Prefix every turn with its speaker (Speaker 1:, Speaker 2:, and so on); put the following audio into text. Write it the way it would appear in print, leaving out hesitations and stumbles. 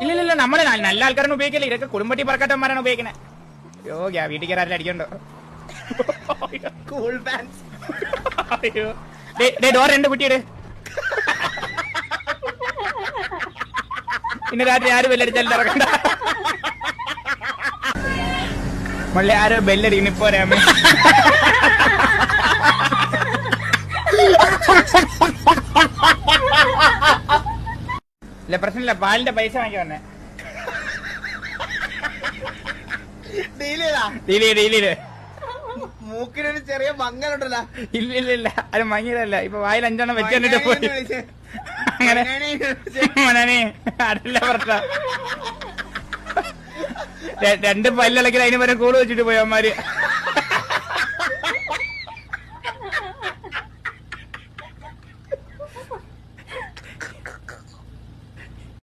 Speaker 1: ഇല്ലില്ല നമ്മള് നല്ല ആൾക്കാരാണ് ഉപയോഗിക്കില്ല. ഇതൊക്കെ കുടുംബട്ടി പറക്കട്ടന്മാരാണ് ഉപയോഗിക്കുന്നത്. അയ്യോ വീട്ടിൽ കയറാറില്ല അടിക്കണ്ടോ. അയ്യോ ഡോർ രണ്ട് കുട്ടിയുടെ ഇന്ന് രാത്രി ആരും ബെല്ലടിച്ചാലും ഇറക്കണ്ട. മള്ളി ആരോ ബെല്ലടിക്കുന്നു. ഇപ്പൊ രാമേ ഇല്ല പ്രശ്നമില്ല. പാലിന്റെ പൈസ വാങ്ങിക്കാൻ വന്നേ.
Speaker 2: മൂക്കിനൊരു ചെറിയ മങ്ങലുണ്ടല്ലോ.
Speaker 1: ഇല്ല അത് മങ്ങിയതല്ല. ഇപ്പൊ വായിൽ 5 എണ്ണം വെച്ചിട്ട് പോയി. അങ്ങനെ മനനെ അതല്ല പ്രശ്നം. 2 പല്ലിളക്കി അതിന് വരെ കൂട് വെച്ചിട്ട് പോയി അവന്മാര്.